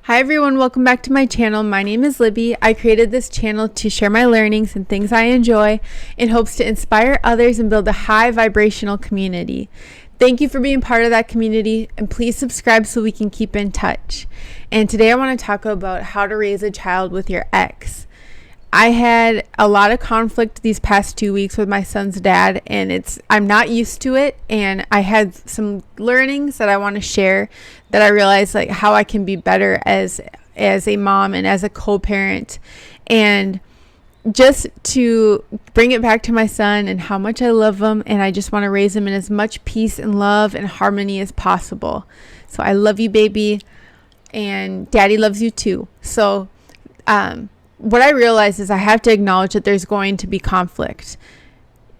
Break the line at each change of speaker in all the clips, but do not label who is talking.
Hi everyone, welcome back to my channel. My name is Libby. I created this channel to share my learnings and things I enjoy in hopes to inspire others and build a high vibrational community. Thank you for being part of that community, and please subscribe so we can keep in touch. And today I want to talk about how to raise a child with your ex. I had a lot of conflict these past 2 weeks with my son's dad, and I'm not used to it, and I had some learnings that I want to share that I realized like how I can be better as a mom and as a co-parent, and just to bring it back to my son and how much I love him, and I just want to raise him in as much peace and love and harmony as possible. So I love you, baby, and daddy loves you too. So what I realized is I have to acknowledge that there's going to be conflict.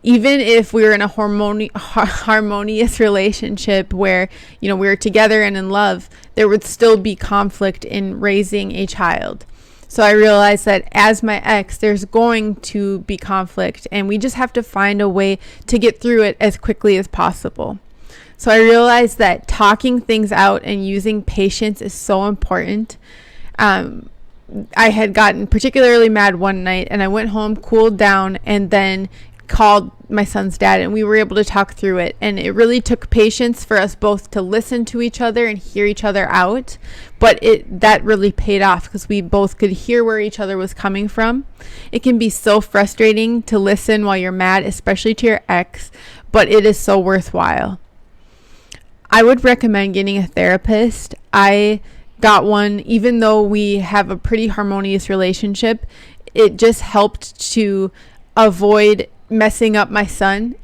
Even if we were in a harmonious relationship where, we were together and in love, there would still be conflict in raising a child. So I realized that as my ex, there's going to be conflict, and we just have to find a way to get through it as quickly as possible. So I realized that talking things out and using patience is so important. I had gotten particularly mad one night, and I went home, cooled down, and then called my son's dad, and we were able to talk through it. And it really took patience for us both to listen to each other and hear each other out, but that really paid off because we both could hear where each other was coming from. It can be so frustrating to listen while you're mad, especially to your ex, but it is so worthwhile. I would recommend getting a therapist. I got one. Even though we have a pretty harmonious relationship, it just helped to avoid messing up my son,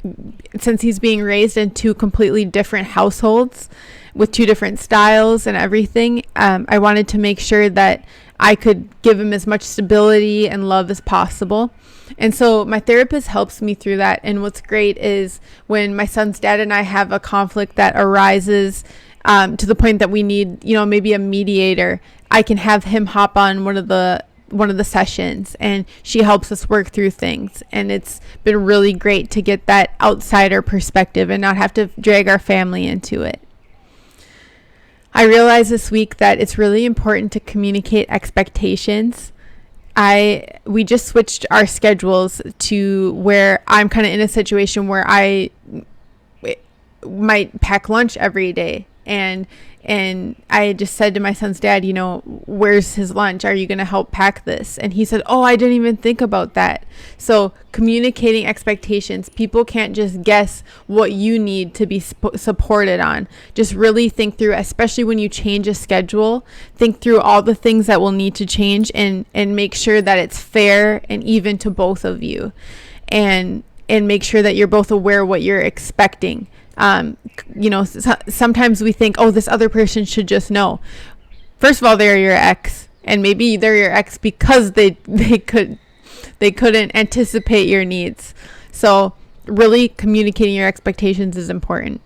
since he's being raised in two completely different households with two different styles and everything. I wanted to make sure that I could give him as much stability and love as possible. And so my therapist helps me through that. And what's great is when my son's dad and I have a conflict that arises to the point that we need, maybe a mediator, I can have him hop on one of the sessions, and she helps us work through things. And it's been really great to get that outsider perspective and not have to drag our family into it. I realized this week that it's really important to communicate expectations. We just switched our schedules to where I'm kind of in a situation where I might pack lunch every day. And I just said to my son's dad, where's his lunch? Are you going to help pack this? And he said, oh, I didn't even think about that. So communicating expectations. People can't just guess what you need to be supported on. Just really think through, especially when you change a schedule, think through all the things that will need to change, and make sure that it's fair and even to both of you. And make sure that you're both aware of what you're expecting. Sometimes we think, oh, this other person should just know. First of all, they're your ex, and maybe they're your ex because they couldn't anticipate your needs. So really communicating your expectations is important.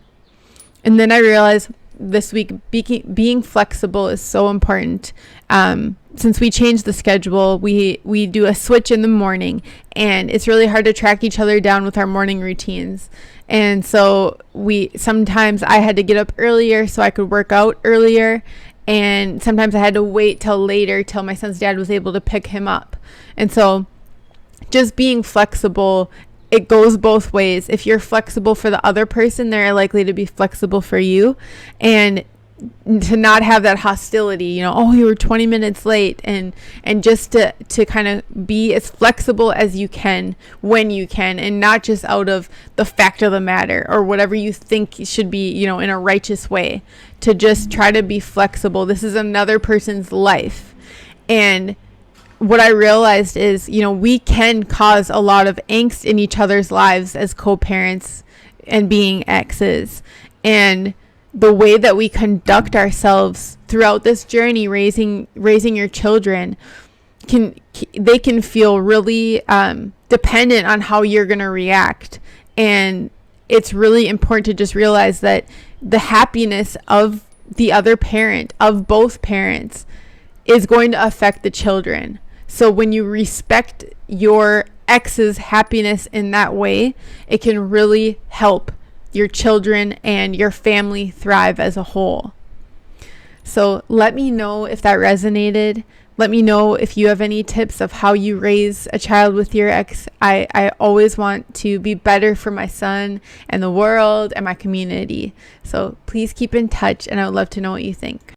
And then I realized this week being flexible is so important. Since we changed the schedule, we do a switch in the morning, and it's really hard to track each other down with our morning routines. And so sometimes I had to get up earlier so I could work out earlier, and sometimes I had to wait till later till my son's dad was able to pick him up. And so just being flexible, it goes both ways. If you're flexible for the other person, they're likely to be flexible for you, and to not have that hostility, oh, you were 20 minutes late, and just to kind of be as flexible as you can when you can, and not just out of the fact of the matter or whatever you think should be, in a righteous way, to just try to be flexible. This is another person's life. And what I realized is, we can cause a lot of angst in each other's lives as co-parents and being exes. And the way that we conduct ourselves throughout this journey, raising your children, they can feel really dependent on how you're going to react. And it's really important to just realize that the happiness of the other parent, of both parents, is going to affect the children. So when you respect your ex's happiness in that way, it can really help your children and your family thrive as a whole. So let me know if that resonated. Let me know if you have any tips of how you raise a child with your ex. I always want to be better for my son and the world and my community. So please keep in touch, and I would love to know what you think.